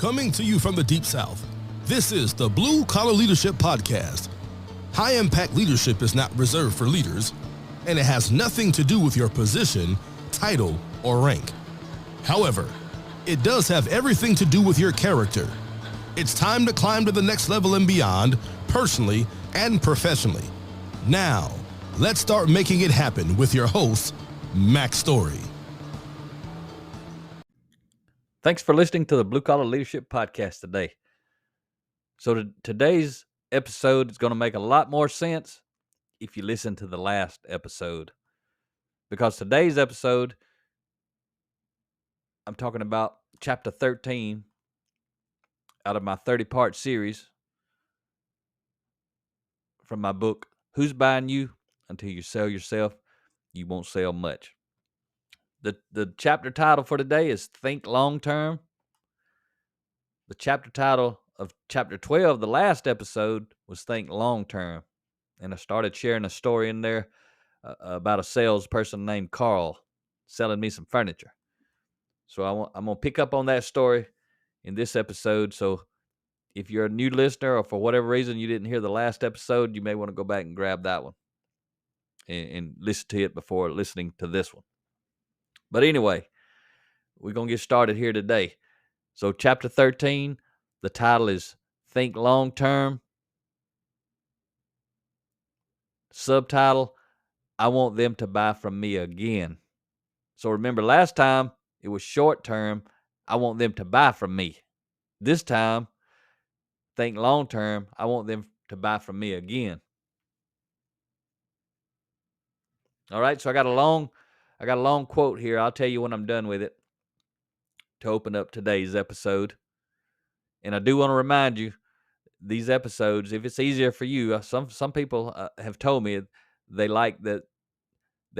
Coming to you from the Deep South, this is the Blue Collar Leadership Podcast. High impact leadership is not reserved for leaders, and it has nothing to do with your position, title, or rank. However, it does have everything to do with your character. It's time to climb to the next level and beyond, personally and professionally. Now, let's start making it happen with your host, Max Story. Thanks for listening to the Blue Collar Leadership Podcast today. So today's episode is going to make a lot more sense if you listen to the last episode. Because today's episode, I'm talking about chapter 13 out of my 30-part series from my book, Who's Buying You? Until You Sell Yourself, You Won't Sell Much. The chapter title for today is Think Long Term. The chapter title of chapter 12, the last episode, was Think Long Term. And I started sharing a story in there about a salesperson named Carl selling me some furniture. So I'm going to pick up on that story in this episode. So if you're a new listener or for whatever reason you didn't hear the last episode, you may want to go back and grab that one and listen to it before listening to this one. But anyway, we're going to get started here today. So chapter 13, the title is Think Long Term. Subtitle, I want them to buy from me again. So remember, last time it was short term, I want them to buy from me. This time, think long term, I want them to buy from me again. All right, so I got a long quote here. I'll tell you when I'm done with it to open up today's episode. And I do want to remind you, these episodes, if it's easier for you, some people have told me they like that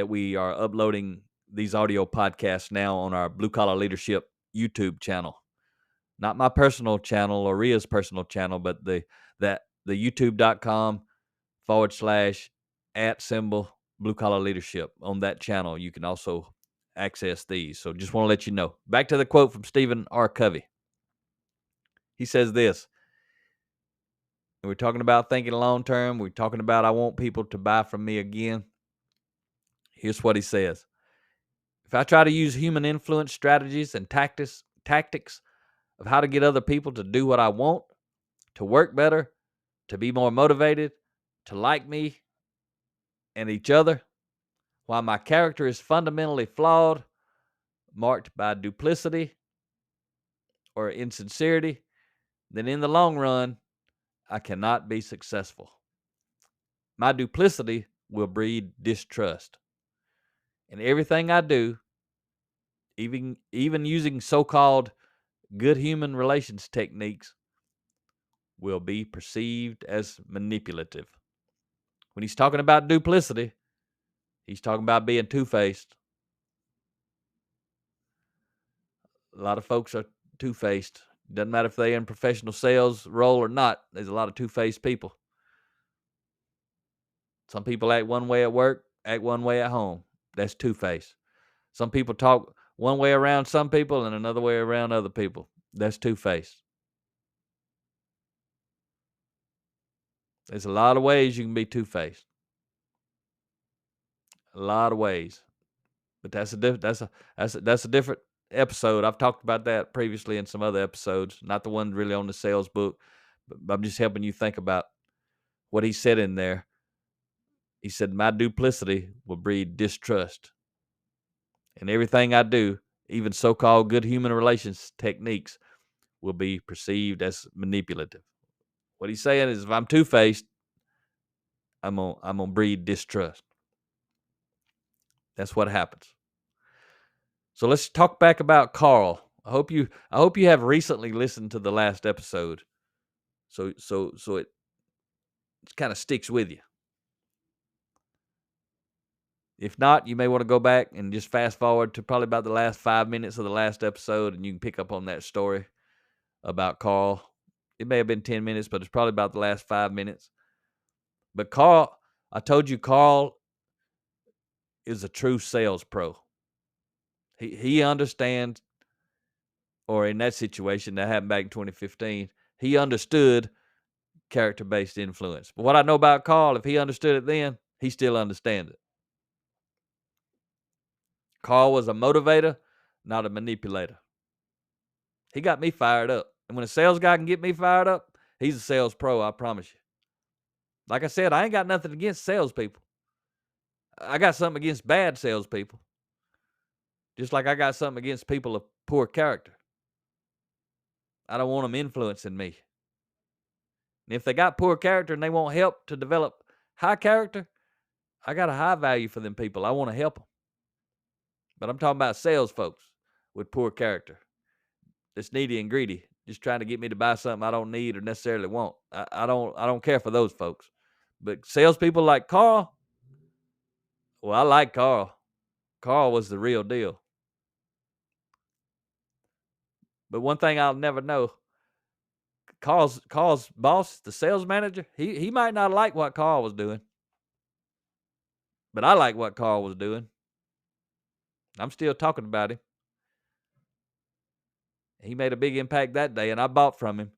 we are uploading these audio podcasts now on our Blue Collar Leadership YouTube channel. Not my personal channel or Ria's personal channel, but the youtube.com/@ Blue Collar Leadership. On that channel, you can also access these. So just want to let you know. Back to the quote from Stephen R. Covey. He says this. And we're talking about thinking long term. We're talking about I want people to buy from me again. Here's what he says. If I try to use human influence strategies and tactics of how to get other people to do what I want, to work better, to be more motivated, to like me and each other, while my character is fundamentally flawed, marked by duplicity or insincerity, then in the long run, I cannot be successful. My duplicity will breed distrust. And everything I do, even using so-called good human relations techniques, will be perceived as manipulative. When he's talking about duplicity, he's talking about being two-faced. A lot of folks are two-faced. Doesn't matter if they're in professional sales role or not. There's a lot of two-faced people. Some people act one way at work, act one way at home. That's two-faced. Some people talk one way around some people and another way around other people. That's two-faced. There's a lot of ways you can be two-faced. A lot of ways. But that's a different episode. I've talked about that previously in some other episodes, not the one really on the sales book, but I'm just helping you think about what he said in there. He said, my duplicity will breed distrust. And everything I do, even so-called good human relations techniques, will be perceived as manipulative. What he's saying is if I'm two-faced, I'm gonna breed distrust. That's what happens. So let's talk back about Carl. I hope you have recently listened to the last episode. So it kind of sticks with you. If not, you may want to go back and just fast forward to probably about the last 5 minutes of the last episode, and you can pick up on that story about Carl. It may have been 10 minutes, but it's probably about the last 5 minutes. But Carl, I told you Carl is a true sales pro. He understands or in that situation that happened back in 2015, he understood character-based influence. But what I know about Carl, if he understood it then, he still understands it. Carl was a motivator, not a manipulator. He got me fired up. And when a sales guy can get me fired up, he's a sales pro, I promise you. Like I said, I ain't got nothing against salespeople. I got something against bad salespeople. Just like I got something against people of poor character. I don't want them influencing me. And if they got poor character and they want help to develop high character, I got a high value for them people. I want to help them. But I'm talking about sales folks with poor character. That's needy and greedy, just trying to get me to buy something I don't need or necessarily want. I don't care for those folks. But salespeople like Carl, well, I like Carl. Carl was the real deal. But one thing I'll never know, Carl's boss, the sales manager, he might not like what Carl was doing. But I like what Carl was doing. I'm still talking about him. He made a big impact that day, and I bought from him.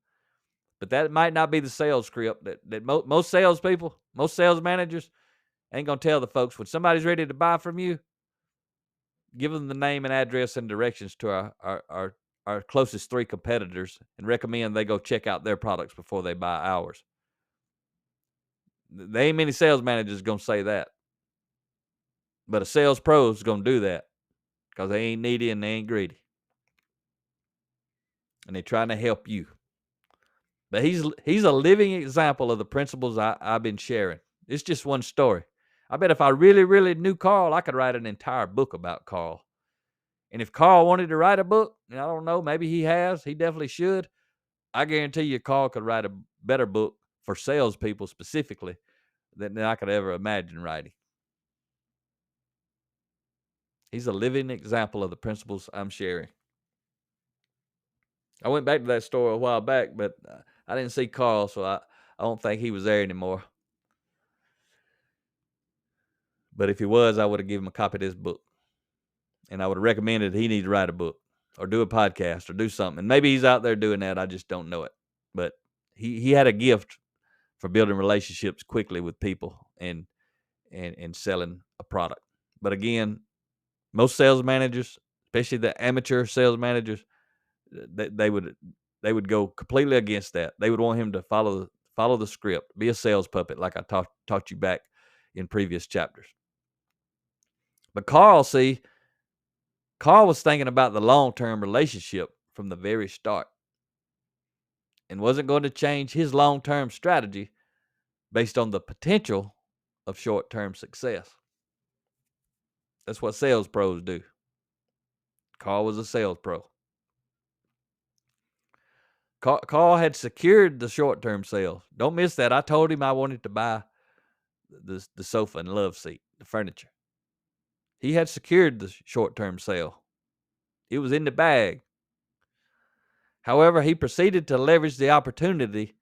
But that might not be the sales script that most salespeople, most sales managers ain't going to tell the folks. When somebody's ready to buy from you, give them the name and address and directions to our closest 3 competitors and recommend they go check out their products before they buy ours. There ain't many sales managers going to say that. But a sales pro is going to do that because they ain't needy and they ain't greedy. And they're trying to help you. But he's a living example of the principles I've been sharing. It's just one story. I bet if I really, really knew Carl, I could write an entire book about Carl. And if Carl wanted to write a book, and I don't know, maybe he has, he definitely should. I guarantee you Carl could write a better book for salespeople specifically than I could ever imagine writing. He's a living example of the principles I'm sharing. I went back to that store a while back, but I didn't see Carl, so I don't think he was there anymore. But if he was, I would have given him a copy of this book. And I would have recommended he need to write a book or do a podcast or do something. And maybe he's out there doing that. I just don't know it. But he had a gift for building relationships quickly with people and selling a product. But again, most sales managers, especially the amateur sales managers, they would go completely against that. They would want him to follow the script, be a sales puppet, like I taught you back in previous chapters. But Carl was thinking about the long-term relationship from the very start and wasn't going to change his long-term strategy based on the potential of short-term success. That's what sales pros do. Carl was a sales pro. Carl had secured the short-term sales. Don't miss that. I told him I wanted to buy the sofa and love seat, the furniture. He had secured the short-term sale. It was in the bag. However, he proceeded to leverage the opportunity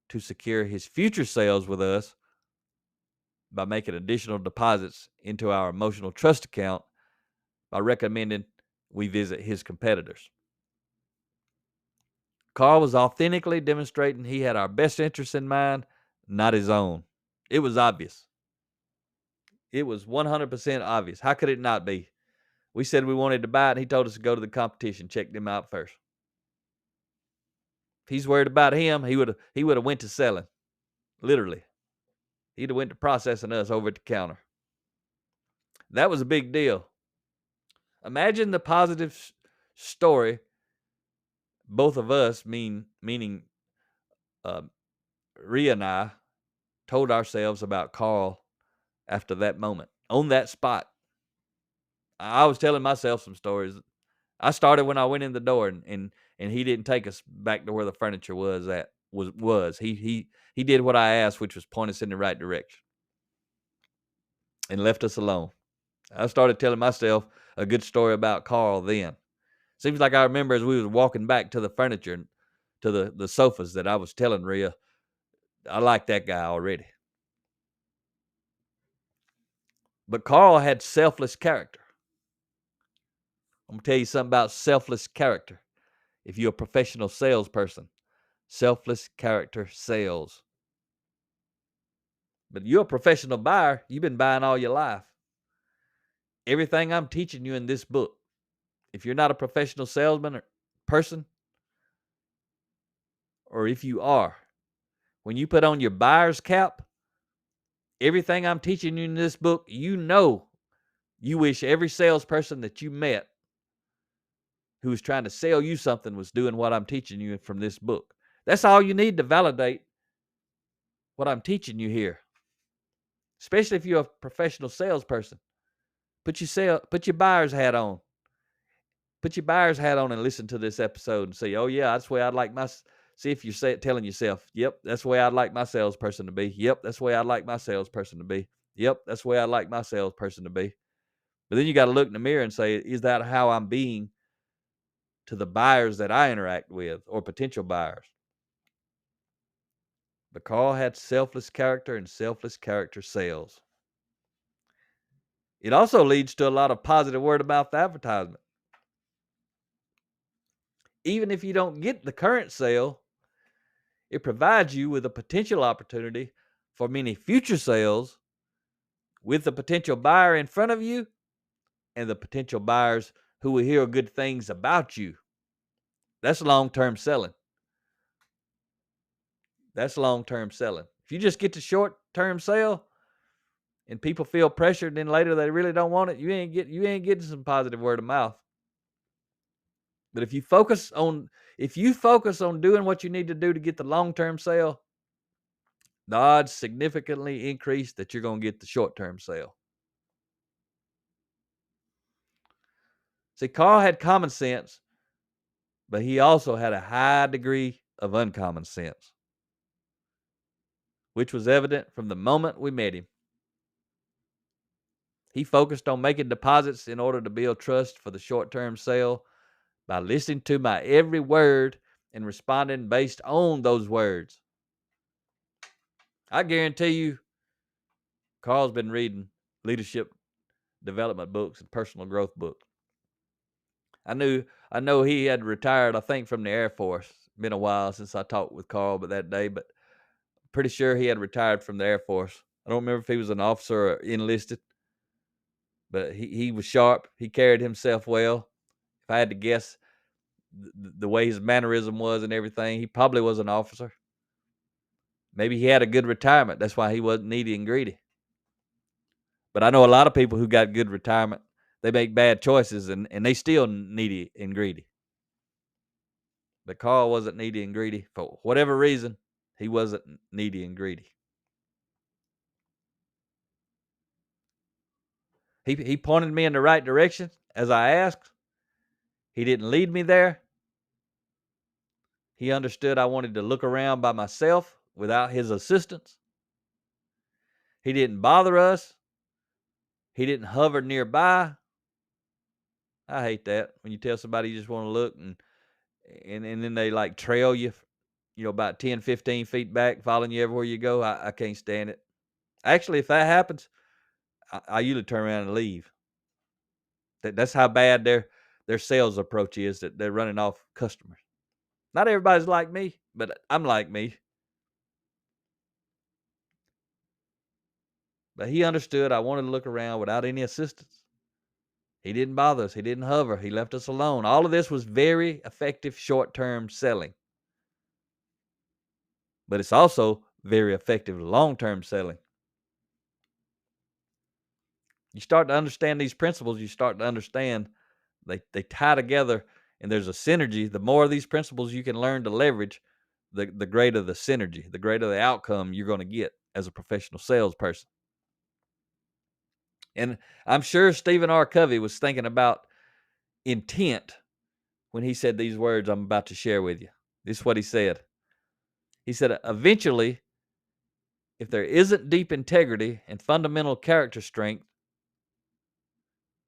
to secure his future sales with us by making additional deposits into our emotional trust account by recommending we visit his competitors. Carl was authentically demonstrating he had our best interests in mind, not his own. It was obvious. It was 100% obvious. How could it not be? We said we wanted to buy it, and he told us to go to the competition, check them out first. If he's worried about him, he would have went to selling. Literally. He'd have went to processing us over at the counter. That was a big deal. Imagine the positive story both of us, meaning Rhea and I, told ourselves about Carl after that moment, on that spot. I was telling myself some stories. I started when I went in the door, and he didn't take us back to where the furniture was at. He did what I asked, which was point us in the right direction, and left us alone. I started telling myself a good story about Carl then. Seems like I remember as we was walking back to the furniture and to the sofas that I was telling Rhea, I like that guy already. But Carl had selfless character. I'm going to tell you something about selfless character. If you're a professional salesperson, selfless character sales. But you're a professional buyer. You've been buying all your life. Everything I'm teaching you in this book, if you're not a professional salesman or person, or if you are, when you put on your buyer's cap, everything I'm teaching you in this book, you know, you wish every salesperson that you met who was trying to sell you something was doing what I'm teaching you from this book. That's all you need to validate what I'm teaching you here. Especially if you're a professional salesperson. Put your buyer's hat on. Put your buyer's hat on and listen to this episode and say, "Oh yeah, that's the way I'd like my." See if you're telling yourself, "Yep, that's the way I'd like my salesperson to be." Yep, that's the way I'd like my salesperson to be. Yep, that's the way I'd like my salesperson to be. But then you got to look in the mirror and say, "Is that how I'm being to the buyers that I interact with or potential buyers?" But Carl had selfless character and selfless character sales. It also leads to a lot of positive word of mouth advertisement. Even if you don't get the current sale, it provides you with a potential opportunity for many future sales with the potential buyer in front of you and the potential buyers who will hear good things about you. That's long-term selling. That's long-term selling. If you just get the short-term sale and people feel pressured, then later they really don't want it, you ain't getting some positive word of mouth. But if you focus on doing what you need to do to get the long-term sale, the odds significantly increase that you're going to get the short-term sale. See, Carl had common sense, but he also had a high degree of uncommon sense, which was evident from the moment we met him. He focused on making deposits in order to build trust for the short-term sale by listening to my every word and responding based on those words. I guarantee you, Carl's been reading leadership development books and personal growth books. I know he had retired, I think, from the Air Force. Been a while since I talked with Carl that day, but pretty sure he had retired from the Air Force. I don't remember if he was an officer or enlisted, but he was sharp. He carried himself well. If I had to guess the way his mannerism was and everything, he probably was an officer. Maybe he had a good retirement. That's why he wasn't needy and greedy. But I know a lot of people who got good retirement, they make bad choices and they still needy and greedy. But Carl wasn't needy and greedy. For whatever reason, he wasn't needy and greedy. He pointed me in the right direction as I asked. He didn't lead me there. He understood I wanted to look around by myself without his assistance. He didn't bother us. He didn't hover nearby. I hate that when you tell somebody you just want to look and then they like trail you, about 10, 15 feet back, following you everywhere you go. I can't stand it. Actually, if that happens, I usually turn around and leave. That's how bad their sales approach is, that they're running off customers. Not everybody's like me, but I'm like me. But he understood I wanted to look around without any assistance. He didn't bother us. He didn't hover. He left us alone. All of this was very effective short-term selling. But it's also very effective long-term selling. You start to understand these principles, you start to understand they tie together, and there's a synergy. The more of these principles you can learn to leverage, the greater the synergy, the greater the outcome you're going to get as a professional salesperson. And I'm sure Stephen R. Covey was thinking about intent when he said these words I'm about to share with you. This is what he said. He said, eventually, if there isn't deep integrity and fundamental character strength,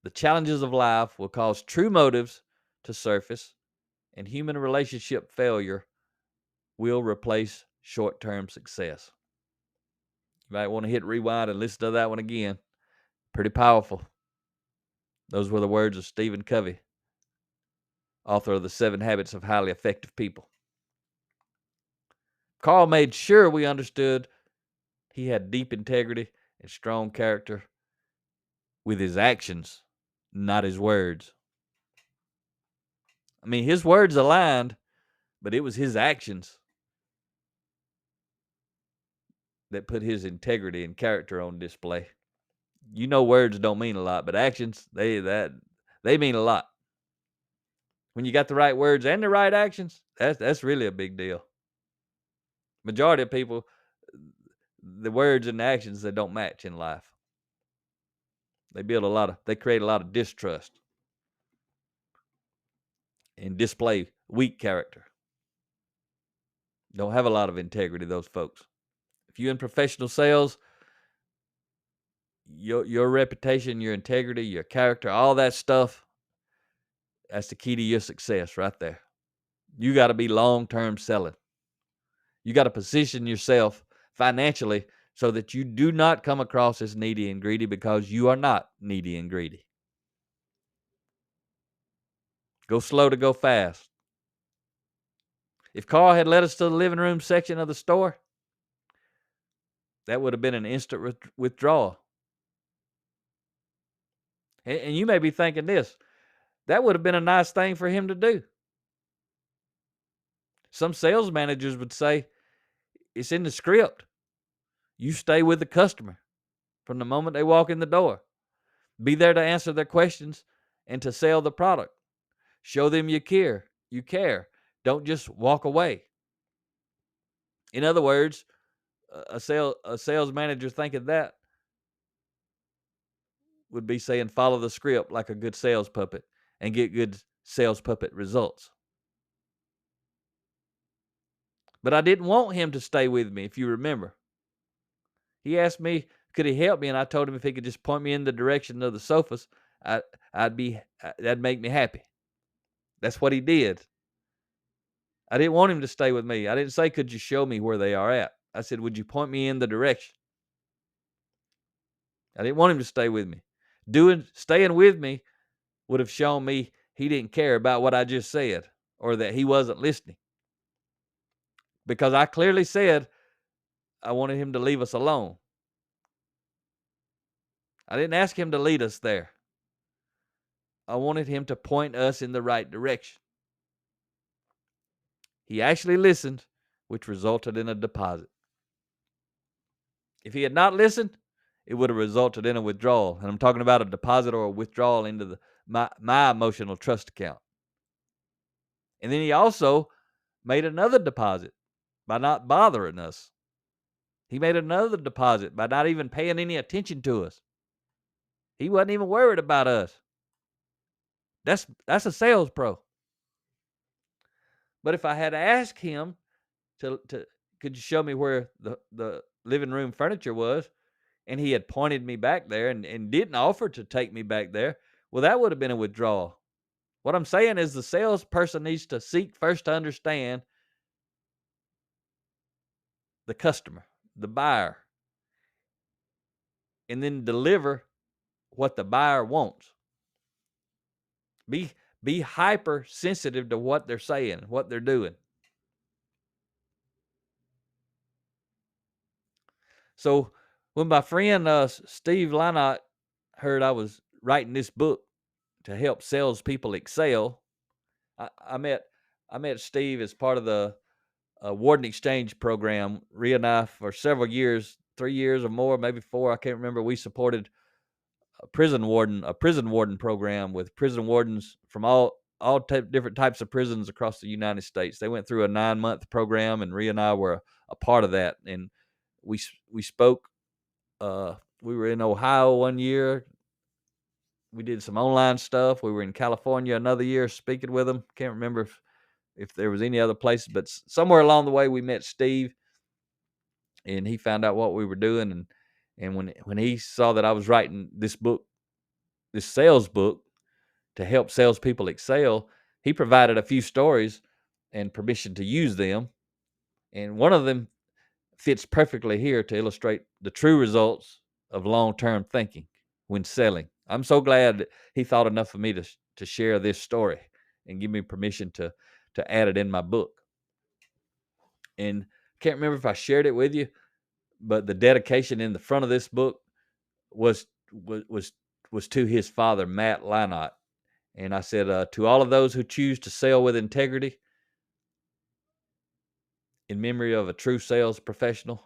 the challenges of life will cause true motives to surface, and human relationship failure will replace short-term success. You might want to hit rewind and listen to that one again. Pretty powerful. Those were the words of Stephen Covey. author of The 7 Habits of Highly Effective People. Carl made sure we understood he had deep integrity and strong character with his actions, not his words. I mean, his words aligned, but it was his actions that put his integrity and character on display. You know, words don't mean a lot, but actions, they mean a lot. When you got the right words and the right actions, that's really a big deal. Majority of people, the words and the actions, they don't match in life. They create a lot of distrust and display weak character. Don't have a lot of integrity, those folks. If you're in professional sales, your reputation, your integrity, your character, all that stuff, that's the key to your success right there. You got to be long-term selling. You got to position yourself financially so that you do not come across as needy and greedy, because you are not needy and greedy. Go slow to go fast. If Carl had led us to the living room section of the store, that would have been an instant withdrawal. And you may be thinking this, that would have been a nice thing for him to do. Some sales managers would say, it's in the script. You stay with the customer from the moment they walk in the door. Be there to answer their questions and to sell the product. Show them you care. You care. Don't just walk away. In other words, a sales manager thinking that would be saying, follow the script like a good sales puppet and get good sales puppet results. But I didn't want him to stay with me, if you remember. He asked me, could he help me? And I told him if he could just point me in the direction of the sofas, that'd make me happy. That's what he did. I didn't want him to stay with me. I didn't say, could you show me where they are at? I said, would you point me in the direction? I didn't want him to stay with me. Staying with me would have shown me he didn't care about what I just said, or that he wasn't listening. Because I clearly said I wanted him to leave us alone. I didn't ask him to lead us there. I wanted him to point us in the right direction. He actually listened, which resulted in a deposit. If he had not listened, it would have resulted in a withdrawal. And I'm talking about a deposit or a withdrawal into my emotional trust account. And then he also made another deposit by not bothering us. He made another deposit by not even paying any attention to us. He wasn't even worried about us. That's a sales pro. But if I had asked him to could you show me where the living room furniture was, and he had pointed me back there and didn't offer to take me back there, well, that would have been a withdrawal. What I'm saying is the salesperson needs to seek first to understand the customer, the buyer, and then deliver what the buyer wants. Be hyper sensitive to what they're saying, what they're doing. So when my friend Steve Lynott heard I was writing this book to help salespeople excel, I met Steve as part of the Warden Exchange program. Rhea and I, for several years, 3 years or more, maybe 4, I can't remember, we supported a prison warden program with prison wardens from all different types of prisons across the United States. They went through a 9-month program, and Rhea and I were a part of that. And we spoke. We were in Ohio one year. We did some online stuff. We were in California another year speaking with them. Can't remember if there was any other places, but somewhere along the way we met Steve, and he found out what we were doing. And when he saw that I was writing this book, this sales book to help salespeople excel, he provided a few stories and permission to use them. And one of them fits perfectly here to illustrate the true results of long-term thinking when selling. I'm so glad that he thought enough of me to share this story. and give me permission to add it in my book. And can't remember if I shared it with you, but the dedication in the front of this book was to his father, Matt Leinart. And I said, to all of those who choose to sell with integrity, in memory of a true sales professional,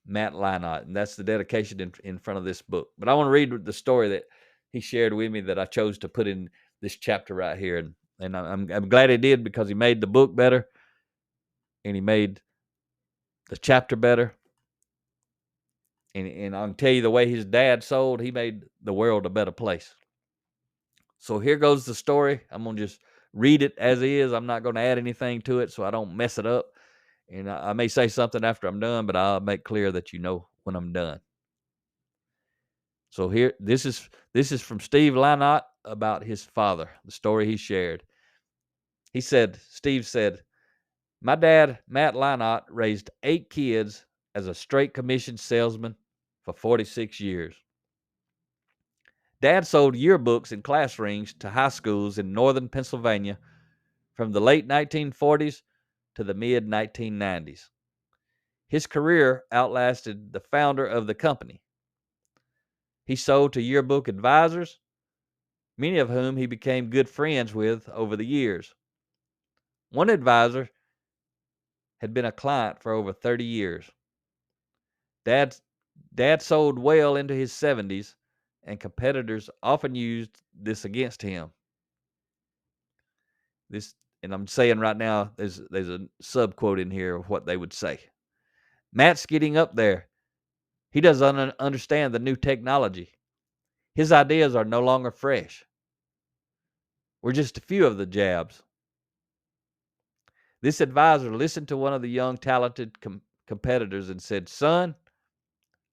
Matt Leinart. And that's the dedication in front of this book. But I want to read the story that he shared with me that I chose to put in this chapter right here. And I'm glad he did, because he made the book better and he made the chapter better. And I can tell you, the way his dad sold, he made the world a better place. So here goes the story. I'm going to just read it as is. I'm not going to add anything to it so I don't mess it up. And I may say something after I'm done, but I'll make clear that you know when I'm done. So here, this is from Steve Leinart about his father, the story he shared. Steve said, my dad, Matt Leinart, raised 8 kids as a straight commission salesman for 46 years. Dad sold yearbooks and class rings to high schools in northern Pennsylvania from the late 1940s to the mid-1990s. His career outlasted the founder of the company. He sold to yearbook advisors, many of whom he became good friends with over the years. One advisor had been a client for over 30 years. Dad sold well into his 70s, and competitors often used this against him. And I'm saying right now, there's a subquote in here of what they would say. Matt's getting up there. He doesn't understand the new technology. His ideas are no longer fresh. We're just a few of the jabs. This advisor listened to one of the young, talented competitors and said, son,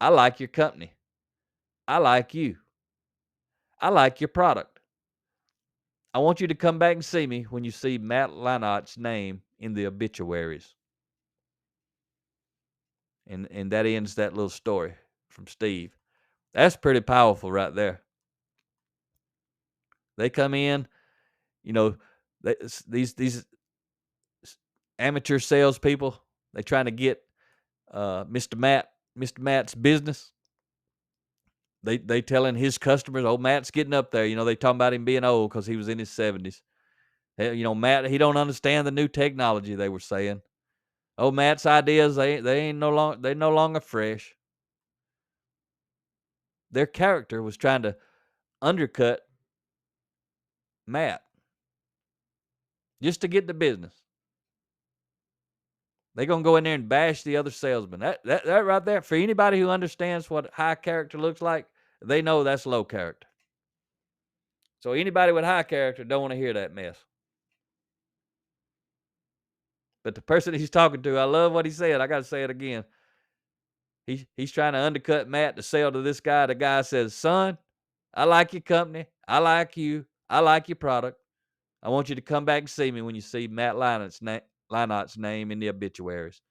I like your company. I like you. I like your product. I want you to come back and see me when you see Matt Leinart's name in the obituaries. And that ends that little story from Steve. That's pretty powerful right there. They come in, these amateur salespeople, they trying to get Mr. Matt's business. They telling his customers, oh, Matt's getting up there. They talking about him being old because he was in his 70s. Matt, he don't understand the new technology, they were saying. Oh, Matt's ideas, they're no longer fresh. Their character was trying to undercut Matt just to get the business. They're going to go in there and bash the other salesman. That right there, for anybody who understands what high character looks like, they know that's low character. So anybody with high character don't want to hear that mess. But the person he's talking to, I love what he said. I got to say it again. He's trying to undercut Matt to sell to this guy. The guy says, son, I like your company. I like you. I like your product. I want you to come back and see me when you see Matt Leinart's name in the obituaries.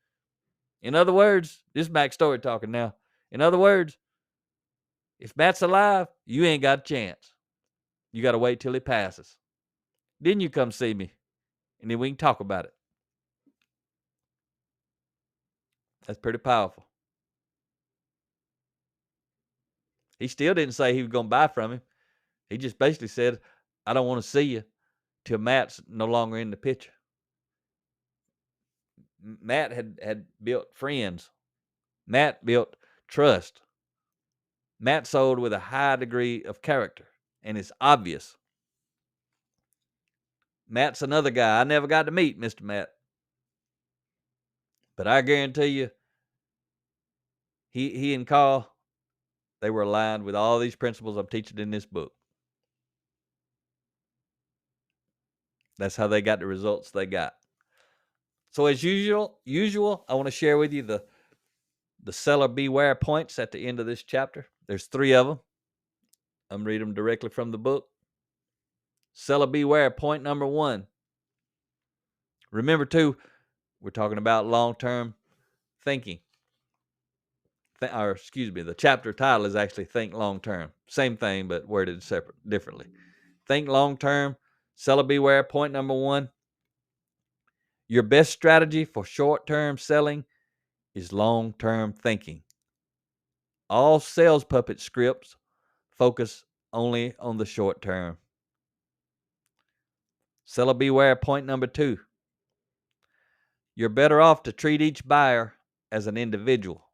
In other words, this is Mac Story talking now. In other words, if Matt's alive, you ain't got a chance. You got to wait till he passes. Then you come see me, and then we can talk about it. That's pretty powerful. He still didn't say he was going to buy from him. He just basically said, I don't want to see you till Matt's no longer in the picture. Matt had built friends. Matt built trust. Matt sold with a high degree of character, and it's obvious. Matt's another guy. I never got to meet Mr. Matt. But I guarantee you, he and Carl, they were aligned with all these principles I'm teaching in this book. That's how they got the results they got. So as usual, I want to share with you the seller beware points at the end of this chapter. There's 3 of them. I'm reading them directly from the book. Seller beware, point number 1. Remember, too, we're talking about long-term thinking. The chapter title is actually Think Long-Term. Same thing, but worded differently. Think long-term, Seller beware. Point number 1. Your best strategy for short-term selling is long-term thinking. All sales puppet scripts focus only on the short term. Seller beware. Point number 2. You're better off to treat each buyer as an individual.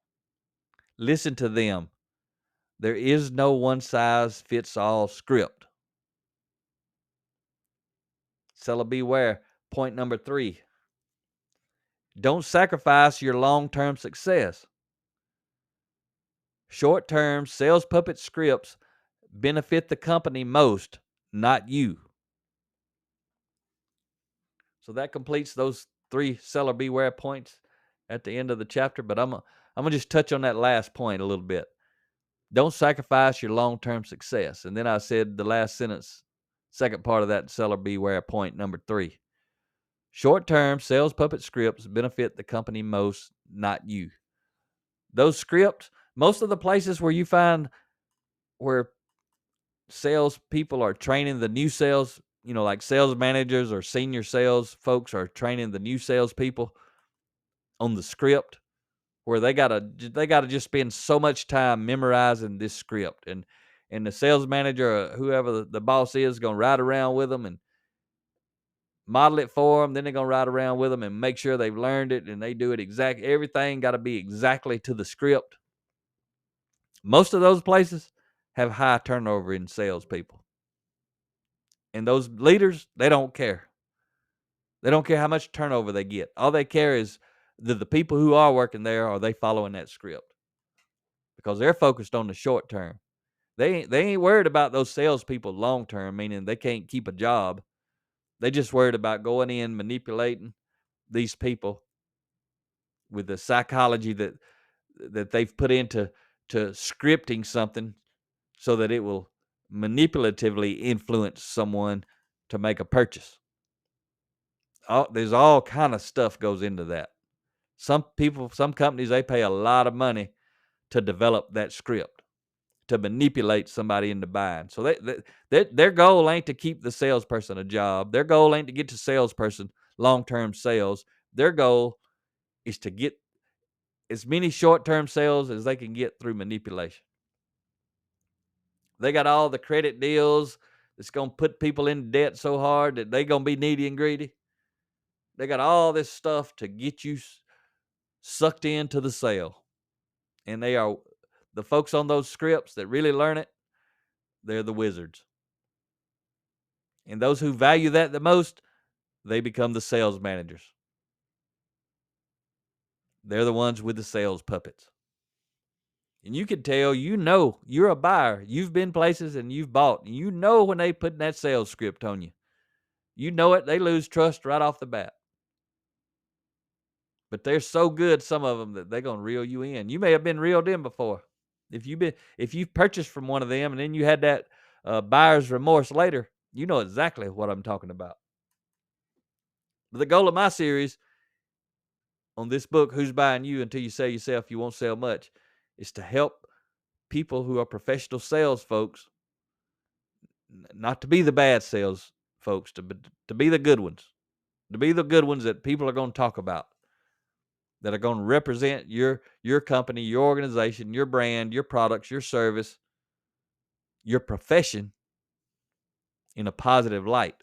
Listen to them. There is no one-size-fits-all script. Seller beware. Point number 3. Don't sacrifice your long-term success. Short-term sales puppet scripts benefit the company most, not you. So that completes those 3 seller beware points at the end of the chapter, but I'm gonna just touch on that last point a little bit. Don't sacrifice your long-term success. And then I said the last sentence, second part of that seller beware point number 3. Short-term sales puppet scripts benefit the company most, not you. Those scripts, most of the places where you find where sales people are training the new sales, like sales managers or senior sales folks are training the new sales people on the script, where they gotta just spend so much time memorizing this script, and the sales manager or whoever the boss is gonna ride around with them and model it for them. Then they're gonna ride around with them and make sure they've learned it and they do it exactly. Everything got to be exactly to the script. Most of those places have high turnover in salespeople, and those leaders, they don't care. They don't care how much turnover they get. All they care is the people who are working there, are they following that script? Because they're focused on the short term. They ain't worried about those salespeople long term, meaning they can't keep a job. They just worried about going in, manipulating these people with the psychology that they've put into scripting something so that it will manipulatively influence someone to make a purchase. There's all kind of stuff goes into that. Some companies, they pay a lot of money to develop that script, to manipulate somebody into buying. So their goal ain't to keep the salesperson a job. Their goal ain't to get to salesperson long-term sales. Their goal is to get as many short-term sales as they can get through manipulation. They got all the credit deals that's going to put people in debt so hard that they're going to be needy and greedy. They got all this stuff to get you sucked into the sale. And they are the folks on those scripts that really learn it, they're the wizards. And those who value that the most, they become the sales managers. They're the ones with the sales puppets. And you can tell, you're a buyer. You've been places and you've bought. And you know when they put that sales script on you. You know it. They lose trust right off the bat. But they're so good, some of them, that they're going to reel you in. You may have been reeled in before. If you've purchased from one of them and then you had that buyer's remorse later, you know exactly what I'm talking about. But the goal of my series on this book, Who's Buying You Until You Sell Yourself, You Won't Sell Much, is to help people who are professional sales folks, not to be the bad sales folks, to be the good ones, to be the good ones that people are going to talk about, that are going to represent your company, your organization, your brand, your products, your service, your profession in a positive light.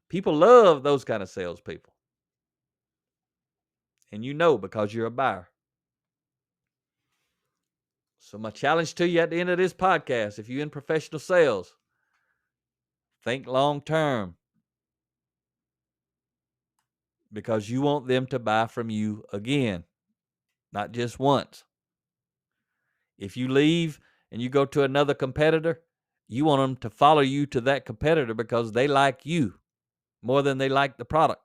People love those kind of salespeople. And because you're a buyer. So my challenge to you at the end of this podcast, if you're in professional sales, think long term. Because you want them to buy from you again, not just once. If you leave and you go to another competitor, you want them to follow you to that competitor because they like you more than they like the product.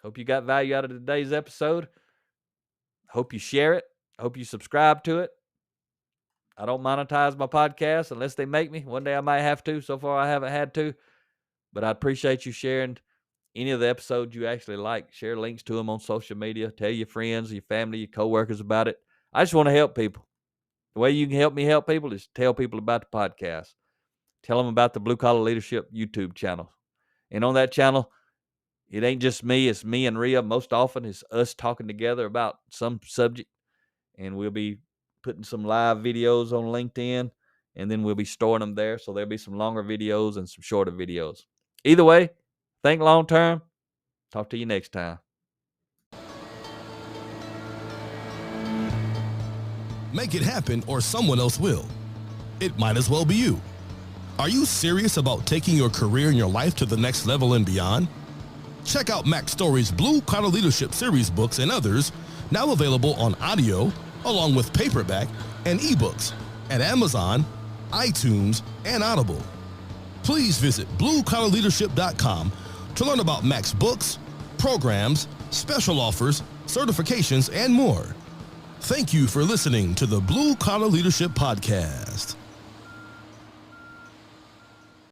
Hope you got value out of today's episode. Hope you share it. Hope you subscribe to it. I don't monetize my podcast unless they make me. One day I might have to. So far I haven't had to. But I appreciate you sharing any of the episodes you actually like. Share links to them on social media. Tell your friends, your family, your coworkers about it. I just want to help people. The way you can help me help people is tell people about the podcast. Tell them about the Blue Collar Leadership YouTube channel. And on that channel, it ain't just me. It's me and Rhea. Most often it's us talking together about some subject. And we'll be putting some live videos on LinkedIn. And then we'll be storing them there. So there'll be some longer videos and some shorter videos. Either way, think long term. Talk to you next time. Make it happen or someone else will. It might as well be you. Are you serious about taking your career and your life to the next level and beyond? Check out Mac Story's Blue Collar Leadership series books and others, now available on audio, along with paperback and ebooks at Amazon, iTunes, and Audible. Please visit bluecollarleadership.com to learn about Mac's books, programs, special offers, certifications, and more. Thank you for listening to the Blue Collar Leadership Podcast.